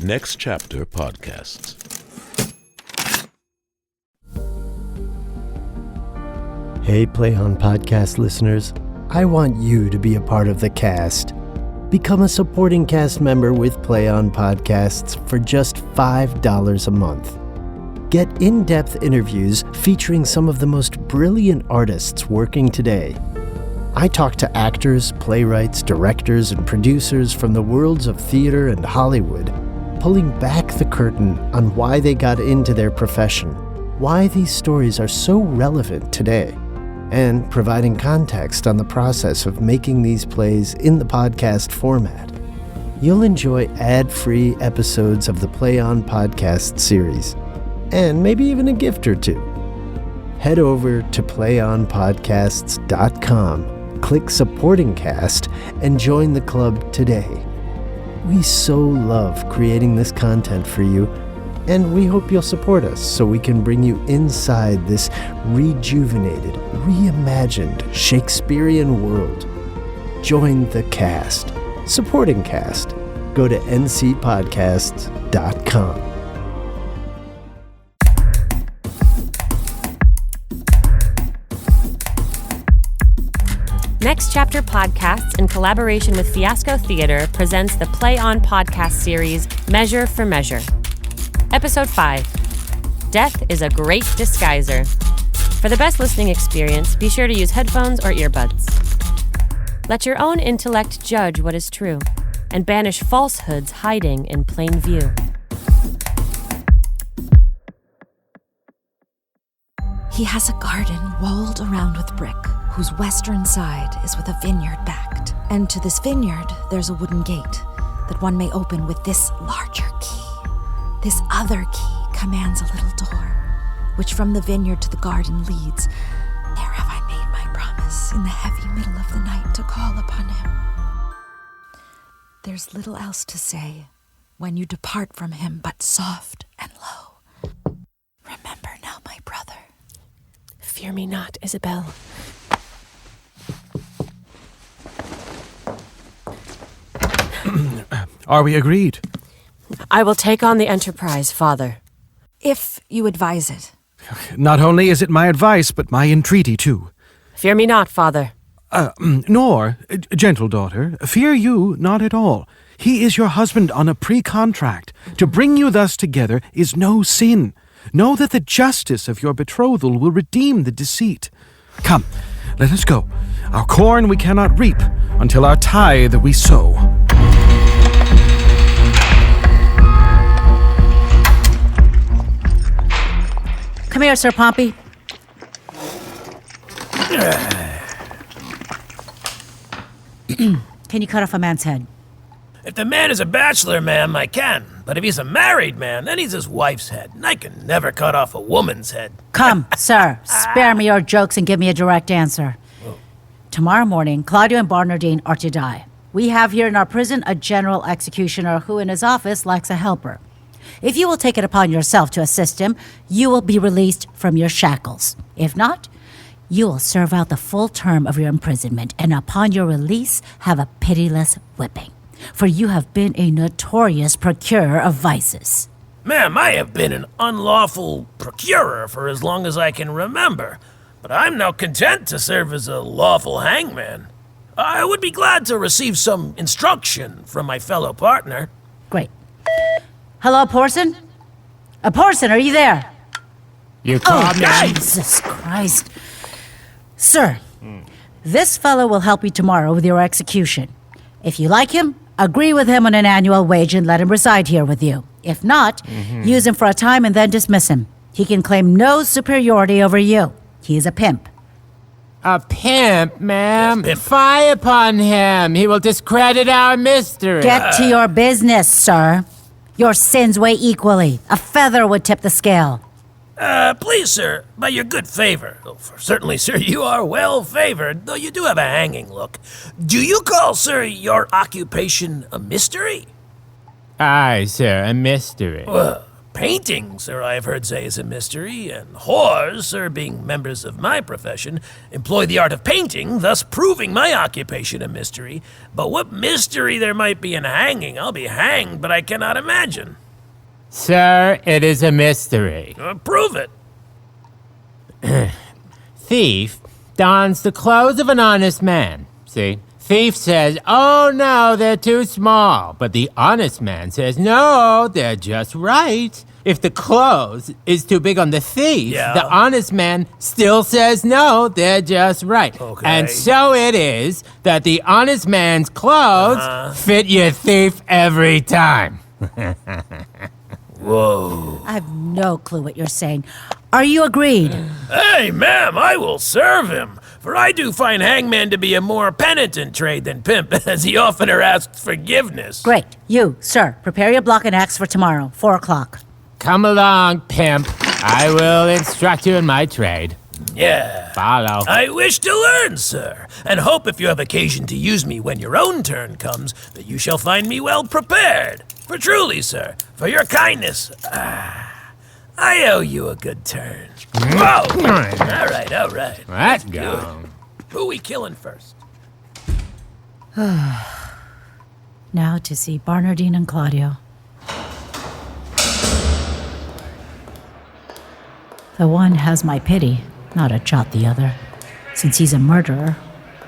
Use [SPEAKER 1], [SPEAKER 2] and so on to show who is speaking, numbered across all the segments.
[SPEAKER 1] Next Chapter Podcasts.
[SPEAKER 2] Hey, Play On Podcast listeners. I want you to be a part of the cast. Become a supporting cast member with Play On Podcasts for just $5 a month. Get in-depth interviews featuring some of the most brilliant artists working today. I talk to actors, playwrights, directors, and producers from the worlds of theater and Hollywood, pulling back the curtain on why they got into their profession, why these stories are so relevant today, and providing context on the process of making these plays in the podcast format. You'll enjoy ad-free episodes of the Play On Podcast series, and maybe even a gift or two. Head over to playonpodcasts.com, click Supporting Cast, and join the club today. We so love creating this content for you, and we hope you'll support us so we can bring you inside this rejuvenated, reimagined Shakespearean world. Join the cast. Supporting Cast. Go to ncpodcasts.com.
[SPEAKER 3] Next Chapter Podcasts, in collaboration with Fiasco Theater, presents the Play On Podcast series, Measure for Measure. Episode 5, Death is a Great Disguiser. For the best listening experience, be sure to use headphones or earbuds. Let your own intellect judge what is true, and banish falsehoods hiding in plain view.
[SPEAKER 4] He has a garden walled around with brick, whose western side is with a vineyard backed. And to this vineyard there's a wooden gate that one may open with this larger key. This other key commands a little door, which from the vineyard to the garden leads. There have I made my promise in the heavy middle of the night to call upon him. There's little else to say when you depart from him but soft and low. Remember now, my brother.
[SPEAKER 3] Fear me not, Isabella.
[SPEAKER 5] Are we agreed?
[SPEAKER 3] I will take on the enterprise, Father.
[SPEAKER 4] If you advise it.
[SPEAKER 5] Not only is it my advice, but my entreaty, too.
[SPEAKER 3] Fear me not, Father.
[SPEAKER 5] Nor, gentle daughter, fear you not at all. He is your husband on a pre-contract. To bring you thus together is no sin. Know that the justice of your betrothal will redeem the deceit. Come, let us go. Our corn we cannot reap until our tithe we sow.
[SPEAKER 6] Come here, Sir Pompey. Can you cut off a man's head?
[SPEAKER 7] If the man is a bachelor, ma'am, I can. But if he's a married man, then he's his wife's head, and I can never cut off a woman's head.
[SPEAKER 6] Come, sir, spare me your jokes and give me a direct answer. Tomorrow morning, Claudio and Barnardine are to die. We have here in our prison a general executioner who in his office lacks a helper. If you will take it upon yourself to assist him, you will be released from your shackles. If not, you will serve out the full term of your imprisonment, and upon your release, have a pitiless whipping. For you have been a notorious procurer of vices.
[SPEAKER 7] Ma'am, I have been an unlawful procurer for as long as I can remember, but I'm now content to serve as a lawful hangman. I would be glad to receive some instruction from my fellow partner.
[SPEAKER 6] Great. Hello, Porson? Porson, are you there?
[SPEAKER 8] You called me?
[SPEAKER 6] Jesus Christ. Sir, this fellow will help you tomorrow with your execution. If you like him, agree with him on an annual wage and let him reside here with you. If not, use him for a time and then dismiss him. He can claim no superiority over you. He is a pimp.
[SPEAKER 8] A pimp, ma'am?
[SPEAKER 7] Yes, pimp.
[SPEAKER 8] Fie upon him. He will discredit our mystery.
[SPEAKER 6] Get to your business, sir. Your sins weigh equally. A feather would tip the scale.
[SPEAKER 7] Please, sir, by your good favor. Oh, for certainly, sir, you are well favored, though you do have a hanging look. Do you call, sir, your occupation a mystery?
[SPEAKER 8] Aye, sir, a mystery.
[SPEAKER 7] Painting, sir, I have heard say is a mystery, and whores, sir, being members of my profession, employ the art of painting, thus proving my occupation a mystery. But what mystery there might be in hanging, I'll be hanged, but I cannot imagine.
[SPEAKER 8] Sir, it is a mystery.
[SPEAKER 7] Prove it.
[SPEAKER 8] Thief dons the clothes of an honest man. See? Thief says, oh no, they're too small. But the honest man says, no, they're just right. If the clothes is too big on the thief, the honest man still says, no, they're just right.
[SPEAKER 7] Okay.
[SPEAKER 8] And so it is that the honest man's clothes fit your thief every time.
[SPEAKER 7] Whoa.
[SPEAKER 6] I have no clue what you're saying. Are you agreed?
[SPEAKER 7] Hey, ma'am, I will serve him. For I do find hangman to be a more penitent trade than pimp, as he oftener asks forgiveness.
[SPEAKER 6] Great. You, sir, prepare your block and axe for tomorrow, 4 o'clock.
[SPEAKER 8] Come along, pimp. I will instruct you in my trade.
[SPEAKER 7] Yeah.
[SPEAKER 8] Follow.
[SPEAKER 7] I wish to learn, sir, and hope if you have occasion to use me when your own turn comes, that you shall find me well prepared. For truly, sir, for your kindness, I owe you a good turn. Whoa! All right.
[SPEAKER 8] Let's go.
[SPEAKER 7] Who we killing first?
[SPEAKER 6] Now to see Barnardine and Claudio. The one has my pity, not a jot the other, since he's a murderer,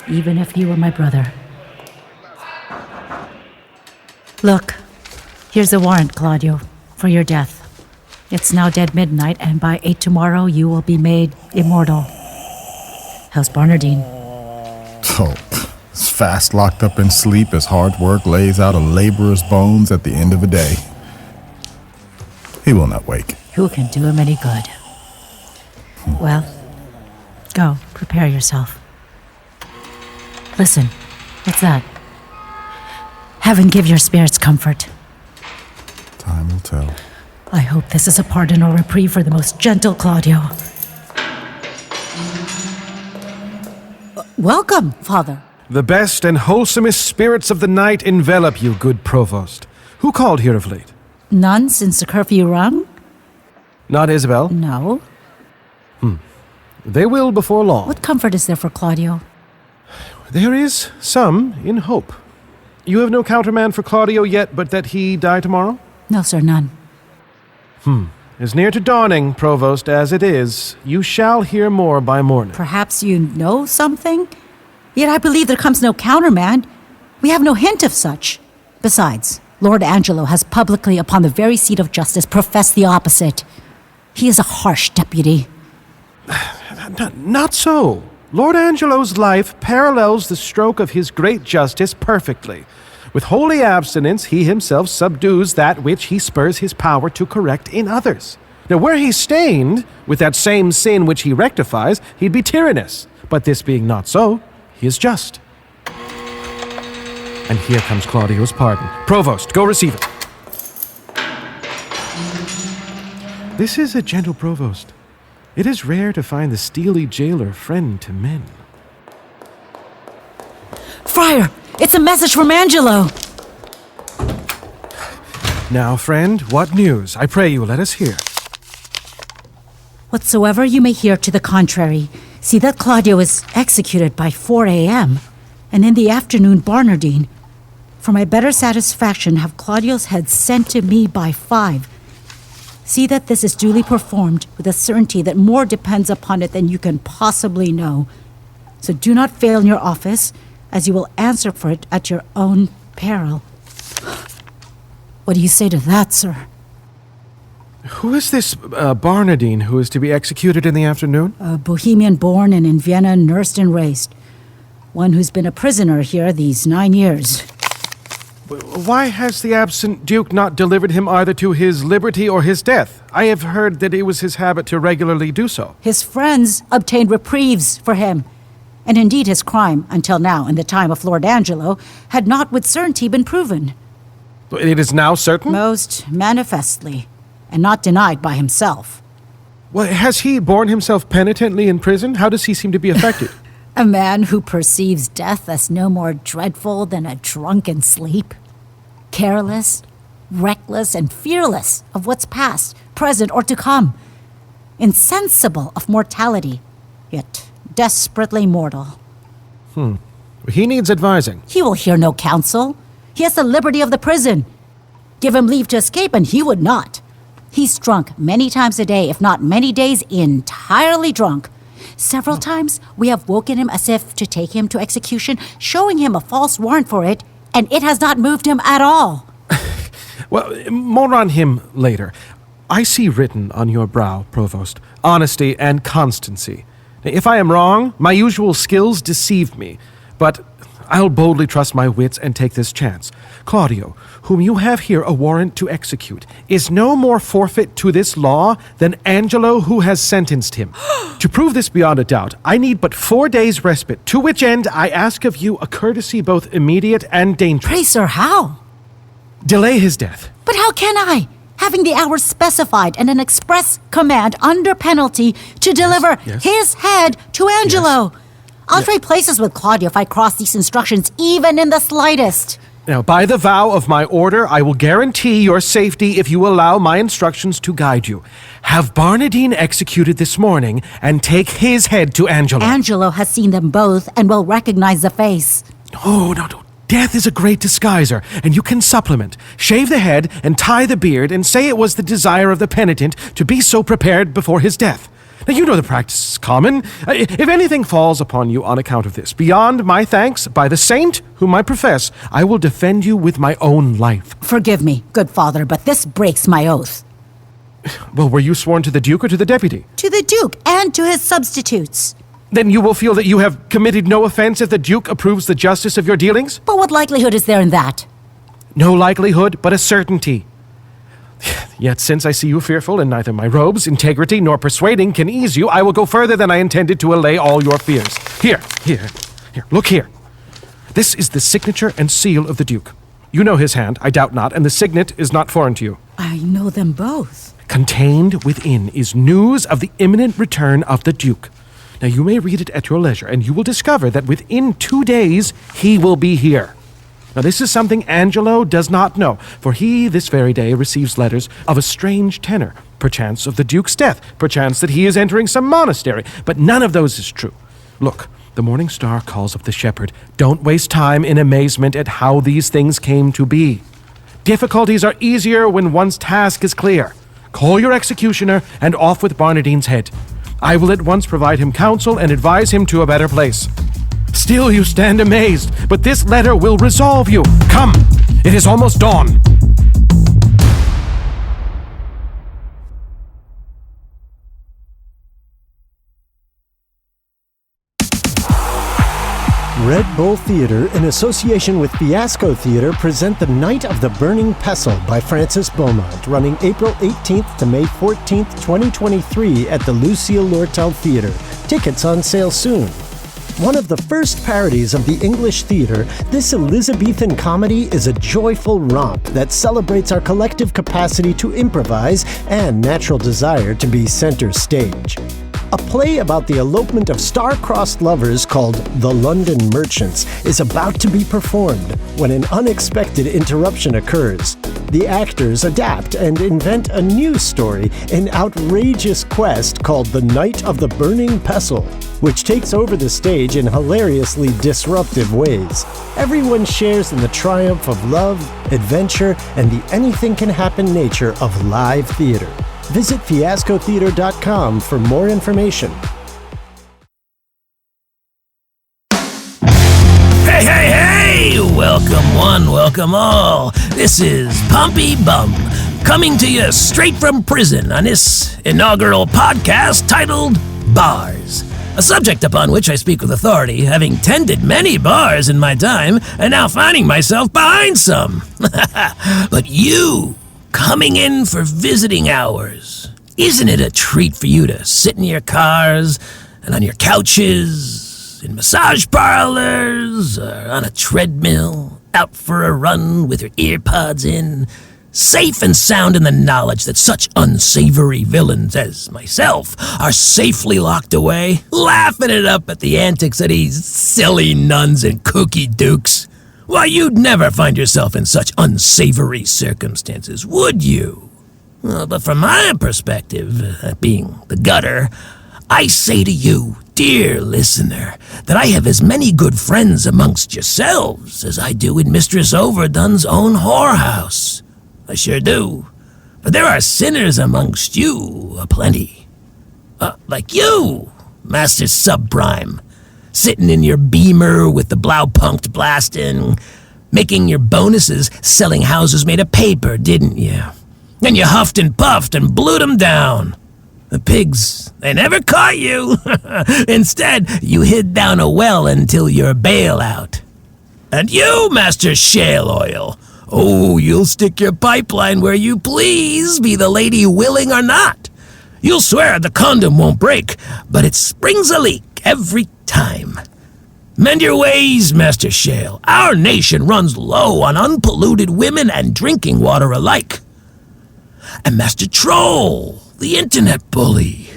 [SPEAKER 6] even if he were my brother. Look, here's a warrant, Claudio, for your death. It's now dead midnight, and by 8 tomorrow you will be made immortal. How's Barnardine?
[SPEAKER 9] Oh, as fast locked up in sleep as hard work lays out a laborer's bones at the end of a day. He will not wake.
[SPEAKER 6] Who can do him any good? Well, go, prepare yourself. Listen, what's that? Heaven give your spirits comfort.
[SPEAKER 9] Time will tell.
[SPEAKER 6] I hope this is a pardon or reprieve for the most gentle Claudio. Welcome, Father.
[SPEAKER 5] The best and wholesomest spirits of the night envelop you, good provost. Who called here of late?
[SPEAKER 6] None since the curfew rung?
[SPEAKER 5] Not Isabel?
[SPEAKER 6] No.
[SPEAKER 5] They will before long.
[SPEAKER 6] What comfort is there for Claudio?
[SPEAKER 5] There is some in hope. You have no countermand for Claudio yet, but that he die tomorrow?
[SPEAKER 6] No, sir, none.
[SPEAKER 5] As near to dawning, provost, as it is, you shall hear more by morning.
[SPEAKER 6] Perhaps you know something? Yet I believe there comes no countermand. We have no hint of such. Besides, Lord Angelo has publicly, upon the very seat of justice, professed the opposite. He is a harsh deputy.
[SPEAKER 5] Not so. Lord Angelo's life parallels the stroke of his great justice perfectly. With holy abstinence, he himself subdues that which he spurs his power to correct in others. Now, were he stained with that same sin which he rectifies, he'd be tyrannous. But this being not so, he is just. And here comes Claudio's pardon. Provost, go receive it. This is a gentle provost. It is rare to find the steely jailer friend to men.
[SPEAKER 6] Friar, it's a message from Angelo.
[SPEAKER 5] Now, friend, what news? I pray you, let us hear.
[SPEAKER 6] Whatsoever you may hear to the contrary, see that Claudio is executed by 4 a.m., and in the afternoon Barnardine. For my better satisfaction, have Claudio's head sent to me by 5. See that this is duly performed with a certainty that more depends upon it than you can possibly know. So do not fail in your office, as you will answer for it at your own peril. What do you say to that, sir?
[SPEAKER 5] Who is this Barnardine who is to be executed in the afternoon?
[SPEAKER 6] A Bohemian born and in Vienna nursed and raised. One who's been a prisoner here these 9 years.
[SPEAKER 5] Why has the absent duke not delivered him either to his liberty or his death? I have heard that it was his habit to regularly do so.
[SPEAKER 6] His friends obtained reprieves for him. And indeed his crime, until now, in the time of Lord Angelo, had not with certainty been proven.
[SPEAKER 5] It is now certain?
[SPEAKER 6] Most manifestly, and not denied by himself.
[SPEAKER 5] Well, has he borne himself penitently in prison? How does he seem to be affected?
[SPEAKER 6] A man who perceives death as no more dreadful than a drunken sleep. Careless, reckless and fearless of what's past, present, or to come, insensible of mortality, yet desperately mortal.
[SPEAKER 5] He needs advising.
[SPEAKER 6] He will hear no counsel. He has the liberty of the prison. Give him leave to escape, and he would not. He's drunk many times a day, if not many days, entirely drunk. Several times we have woken him as if to take him to execution, showing him a false warrant for it, and it has not moved him at all.
[SPEAKER 5] Well, more on him later. I see written on your brow, Provost, honesty and constancy. If I am wrong, my usual skills deceive me, but I'll boldly trust my wits and take this chance. Claudio, whom you have here a warrant to execute, is no more forfeit to this law than Angelo who has sentenced him. To prove this beyond a doubt, I need but 4 days' respite, to which end I ask of you a courtesy both immediate and dangerous.
[SPEAKER 6] Pray, sir, how?
[SPEAKER 5] Delay his death.
[SPEAKER 6] But how can I? Having the hours specified and an express command under penalty to deliver
[SPEAKER 5] yes.
[SPEAKER 6] his head to Angelo. I'll trade places with Claudio if I cross these instructions, even in the slightest.
[SPEAKER 5] Now, by the vow of my order, I will guarantee your safety if you allow my instructions to guide you. Have Barnardine executed this morning and take his head to Angelo.
[SPEAKER 6] Angelo has seen them both and will recognize the face.
[SPEAKER 5] Oh, no. Death is a great disguiser, and you can supplement. Shave the head and tie the beard and say it was the desire of the penitent to be so prepared before his death. Now, you know the practice is common. If anything falls upon you on account of this, beyond my thanks, by the saint whom I profess, I will defend you with my own life.
[SPEAKER 6] Forgive me, good father, but this breaks my oath.
[SPEAKER 5] Well, were you sworn to the Duke or to the deputy?
[SPEAKER 6] To the Duke and to his substitutes.
[SPEAKER 5] Then you will feel that you have committed no offense if the Duke approves the justice of your dealings?
[SPEAKER 6] But what likelihood is there in that?
[SPEAKER 5] No likelihood, but a certainty. Yet since I see you fearful, and neither my robes, integrity, nor persuading can ease you, I will go further than I intended to allay all your fears. Here, look here. This is the signature and seal of the Duke. You know his hand, I doubt not, and the signet is not foreign to you.
[SPEAKER 6] I know them both.
[SPEAKER 5] Contained within is news of the imminent return of the Duke. Now you may read it at your leisure, and you will discover that within 2 days he will be here. Now this is something Angelo does not know, for he this very day receives letters of a strange tenor, perchance of the Duke's death, perchance that he is entering some monastery, but none of those is true. Look, the morning star calls up the shepherd. Don't waste time in amazement at how these things came to be. Difficulties are easier when one's task is clear. Call your executioner and off with Barnardine's head. I will at once provide him counsel and advise him to a better place. Still you stand amazed, but this letter will resolve you. Come, it is almost dawn.
[SPEAKER 2] Red Bull Theater, in association with Fiasco Theater, present The Night of the Burning Pestle by Francis Beaumont, running April 18th to May 14th, 2023 at the Lucille Lortel Theater. Tickets on sale soon. One of the first parodies of the English theater, this Elizabethan comedy is a joyful romp that celebrates our collective capacity to improvise and natural desire to be center stage. A play about the elopement of star-crossed lovers called The London Merchants is about to be performed when an unexpected interruption occurs. The actors adapt and invent a new story, an outrageous quest called The Night of the Burning Pestle, which takes over the stage in hilariously disruptive ways. Everyone shares in the triumph of love, adventure, and the anything-can-happen nature of live theater. Visit fiascotheater.com for more information.
[SPEAKER 7] Hey! Welcome one, welcome all. This is Pompey Bum, coming to you straight from prison on this inaugural podcast titled Bars. A subject upon which I speak with authority, having tended many bars in my time, and now finding myself behind some. But you, coming in for visiting hours, isn't it a treat for you to sit in your cars and on your couches, in massage parlors, or on a treadmill, out for a run with your ear pods in, safe and sound in the knowledge that such unsavory villains as myself are safely locked away, laughing it up at the antics of these silly nuns and kooky dukes? Why, you'd never find yourself in such unsavory circumstances, would you? Well, but from my perspective, being the gutter, I say to you, dear listener, that I have as many good friends amongst yourselves as I do in Mistress Overdone's own whorehouse. I sure do. But there are sinners amongst you aplenty. Like you, Master Subprime, sitting in your beamer with the Blaupunkt blasting, making your bonuses selling houses made of paper, didn't you? And you huffed and puffed and blew them down. The pigs, they never caught you. Instead, you hid down a well until your bailout. And you, Master Shale Oil, oh, you'll stick your pipeline where you please, be the lady willing or not. You'll swear the condom won't break, but it springs a leak every time. Mend your ways, Master Shale. Our nation runs low on unpolluted women and drinking water alike. And Master Troll, the internet bully.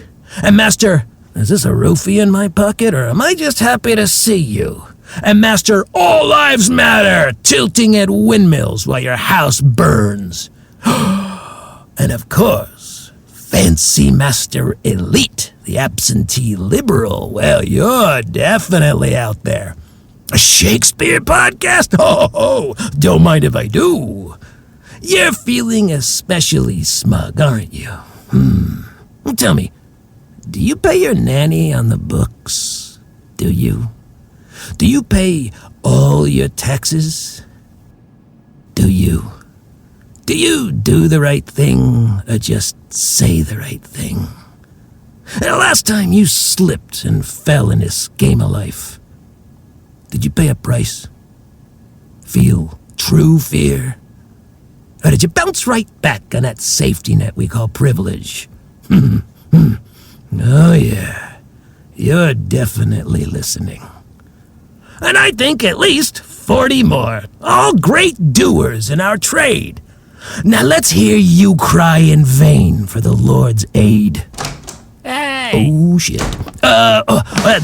[SPEAKER 7] And Master, is this a roofie in my pocket, or am I just happy to see you? And Master All Lives Matter, tilting at windmills while your house burns. And of course, Fancy Master Elite, the absentee liberal. Well, you're definitely out there. A Shakespeare podcast? Oh, don't mind if I do. You're feeling especially smug, aren't you? Well, tell me, do you pay your nanny on the books? Do you? Do you pay all your taxes? Do you? Do you do the right thing or just say the right thing? The last time you slipped and fell in this game of life, did you pay a price? Feel true fear? Or did you bounce right back on that safety net we call privilege? Oh yeah, you're definitely listening. And I think at least 40 more, all great doers in our trade. Now let's hear you cry in vain for the Lord's aid.
[SPEAKER 8] Hey!
[SPEAKER 7] Oh, shit.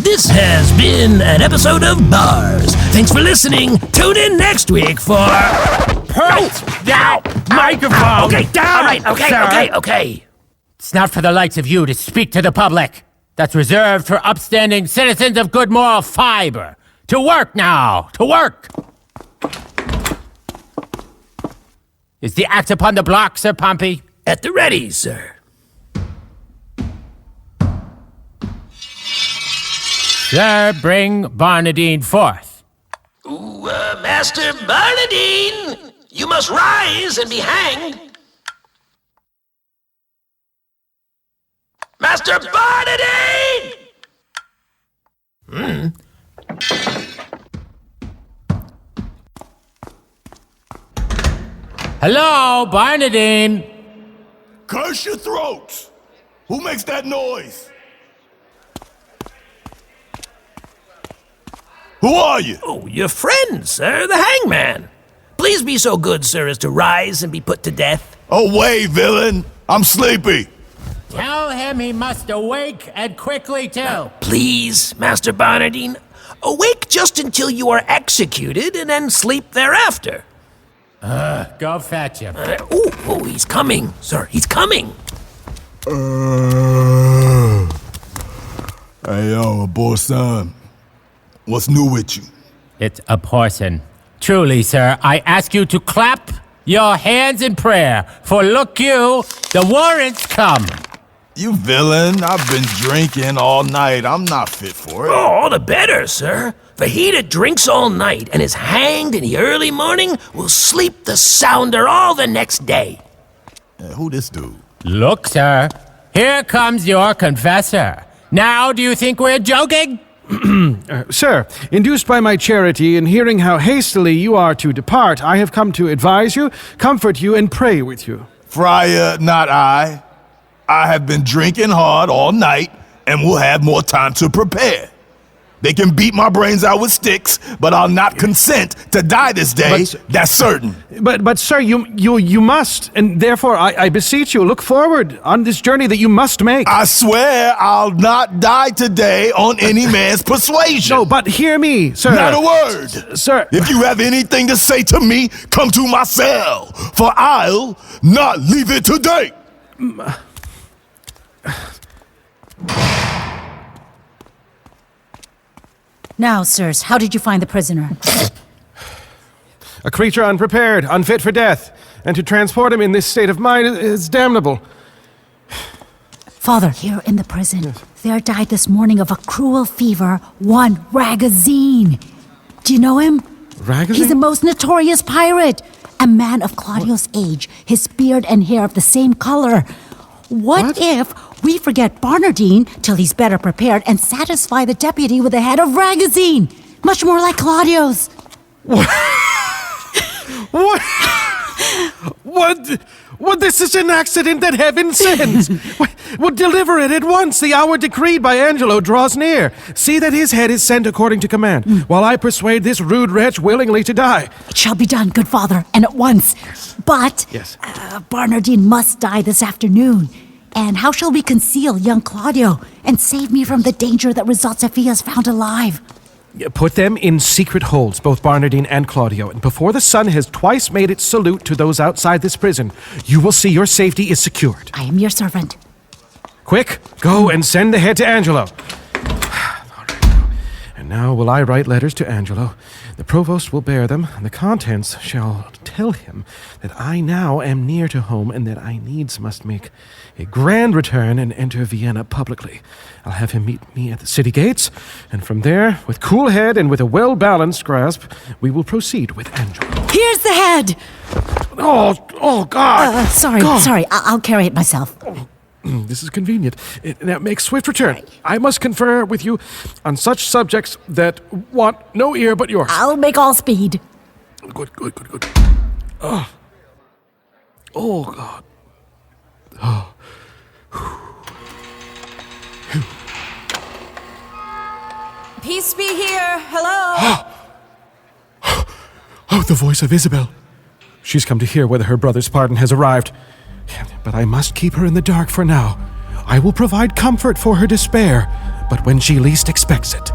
[SPEAKER 7] This has been an episode of Bars. Thanks for listening. Tune in next week for...
[SPEAKER 8] Put that microphone
[SPEAKER 7] Okay,
[SPEAKER 8] down,
[SPEAKER 7] all right,
[SPEAKER 8] sir.
[SPEAKER 7] okay.
[SPEAKER 8] It's not for the likes of you to speak to the public. That's reserved for upstanding citizens of good moral fiber. To work now! To work! Is the axe upon the block, Sir Pompey?
[SPEAKER 7] At the ready, sir.
[SPEAKER 8] Sir, bring Barnardine forth.
[SPEAKER 7] Ooh, Master Barnardine, you must rise and be hanged. Master Barnardine!
[SPEAKER 8] Hello, Barnardine.
[SPEAKER 10] Curse your throats! Who makes that noise? Who are you?
[SPEAKER 7] Oh, your friend, sir, the hangman. Please be so good, sir, as to rise and be put to death.
[SPEAKER 10] Away, villain! I'm sleepy!
[SPEAKER 8] Tell him he must awake, and quickly, too.
[SPEAKER 7] Please, Master Barnardine, awake just until you are executed and then sleep thereafter.
[SPEAKER 8] Go fetch him.
[SPEAKER 7] Oh, he's coming, sir, he's coming.
[SPEAKER 10] Hey, yo, boy son. What's new with you?
[SPEAKER 8] It's a portion. Truly, sir, I ask you to clap your hands in prayer, for look you, the warrants come.
[SPEAKER 10] You villain, I've been drinking all night. I'm not fit for it.
[SPEAKER 7] Oh, all the better, sir. For he that drinks all night and is hanged in the early morning will sleep the sounder all the next day.
[SPEAKER 10] Who this dude?
[SPEAKER 8] Look, sir, here comes your confessor. Now, do you think we're joking?
[SPEAKER 5] Sir, induced by my charity and hearing how hastily you are to depart, I have come to advise you, comfort you, and pray with you.
[SPEAKER 10] Friar, not I. I have been drinking hard all night and will have more time to prepare. They can beat my brains out with sticks, but I'll not consent to die this day. That's certain.
[SPEAKER 5] But sir, you must, and therefore I beseech you, look forward on this journey that you must make.
[SPEAKER 10] I swear I'll not die today on any man's persuasion.
[SPEAKER 5] No, but hear me, sir.
[SPEAKER 10] Not a word.
[SPEAKER 5] Sir.
[SPEAKER 10] If you have anything to say to me, come to my cell, for I'll not leave it today.
[SPEAKER 6] Now, sirs, how did you find the prisoner?
[SPEAKER 5] A creature unprepared, unfit for death, and to transport him in this state of mind is damnable.
[SPEAKER 6] Father, here in the prison, there died this morning of a cruel fever one Ragazine. Do you know him?
[SPEAKER 5] Ragazine?
[SPEAKER 6] He's the most notorious pirate. A man of Claudio's age, his beard and hair of the same color. What if we forget Barnardine till he's better prepared and satisfy the deputy with a head of Ragazine? Much more like Claudio's.
[SPEAKER 5] What? This is an accident that heaven sends. We'll deliver it at once. The hour decreed by Angelo draws near. See that his head is sent according to command, while I persuade this rude wretch willingly to die.
[SPEAKER 6] It shall be done, good father, and at once. But Barnardine must die this afternoon. And how shall we conceal young Claudio and save me from the danger that results if he is found alive?
[SPEAKER 5] Put them in secret holds, both Barnardine and Claudio, and before the sun has twice made its salute to those outside this prison, you will see your safety is secured.
[SPEAKER 6] I am your servant.
[SPEAKER 5] Quick, go and send the head to Angelo. And now will I write letters to Angelo. The provost will bear them, and the contents shall tell him that I now am near to home and that I needs must make a grand return and enter Vienna publicly. I'll have him meet me at the city gates, and from there, with cool head and with a well-balanced grasp, we will proceed with Angelo.
[SPEAKER 6] Here's the head!
[SPEAKER 5] Oh, God!
[SPEAKER 6] Sorry, I'll carry it myself.
[SPEAKER 5] This is convenient. Now make swift return. I must confer with you on such subjects that want no ear but yours.
[SPEAKER 6] I'll make all speed.
[SPEAKER 5] Good. Oh, God. Oh.
[SPEAKER 4] Peace be here. Hello.
[SPEAKER 5] Oh, the voice of Isabel. She's come to hear whether her brother's pardon has arrived. But I must keep her in the dark for now. I will provide comfort for her despair, but when she least expects it.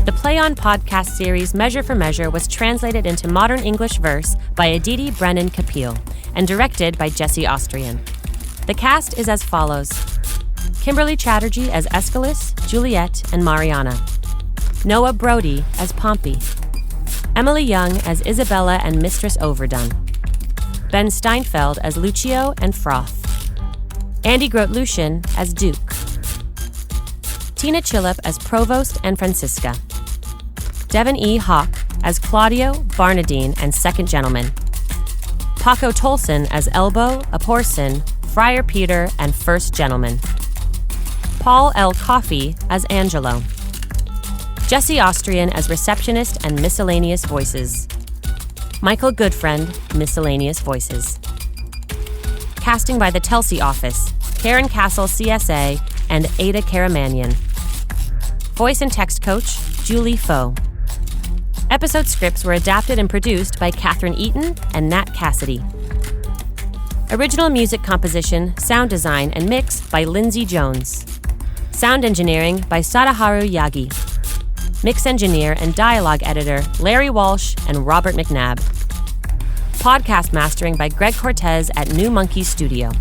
[SPEAKER 3] The Play On podcast series Measure for Measure was translated into modern English verse by Aditi Brennan Kapil and directed by Jesse Austrian. The cast is as follows: Kimberly Chatterjee as Aeschylus, Juliet, and Mariana. Noah Brody as Pompey. Emily Young as Isabella and Mistress Overdone. Ben Steinfeld as Lucio and Froth. Andy Grote-Lucian as Duke. Tina Chillip as Provost and Francisca. Devin E. Hawk as Claudio, Barnardine, and Second Gentleman. Paco Tolson as Elbow, Aporson, Friar Peter, and First Gentleman. Paul L. Coffey as Angelo. Jesse Austrian as Receptionist and Miscellaneous Voices. Michael Goodfriend, Miscellaneous Voices. Casting by the Telsey Office, Karen Castle, CSA, and Ada Karamanian. Voice and text coach, Julie Foe. Episode scripts were adapted and produced by Catherine Eaton and Nat Cassidy. Original music composition, sound design, and mix by Lindsay Jones. Sound engineering by Sadaharu Yagi. Mix engineer and dialogue editor Larry Walsh and Robert McNabb. Podcast mastering by Greg Cortez at New Monkey Studio.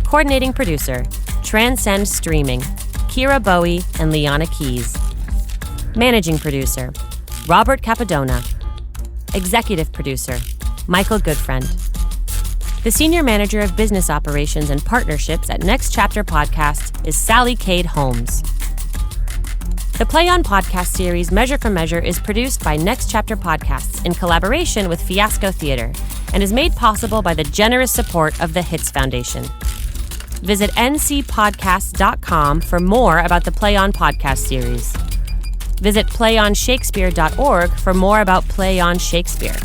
[SPEAKER 3] Coordinating producer, Transcend Streaming, Kira Bowie and Liana Keys. Managing producer, Robert Capadona. Executive producer, Michael Goodfriend. The Senior Manager of Business Operations and Partnerships at Next Chapter Podcast is Sally Cade Holmes. The Play On podcast series Measure for Measure is produced by Next Chapter Podcasts in collaboration with Fiasco Theater and is made possible by the generous support of the Hits Foundation. Visit ncpodcasts.com for more about the Play On podcast series. Visit playonshakespeare.org for more about Play on Shakespeare.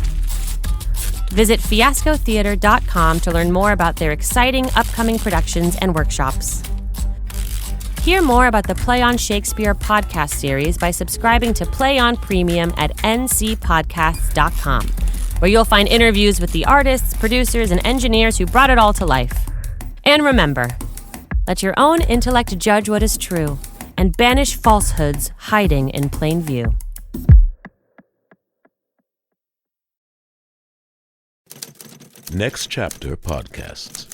[SPEAKER 3] Visit fiascotheater.com to learn more about their exciting upcoming productions and workshops. Hear more about the Play on Shakespeare podcast series by subscribing to Play on Premium at ncpodcasts.com, where you'll find interviews with the artists, producers, and engineers who brought it all to life. And remember, let your own intellect judge what is true, and banish falsehoods hiding in plain view.
[SPEAKER 1] Next Chapter Podcasts.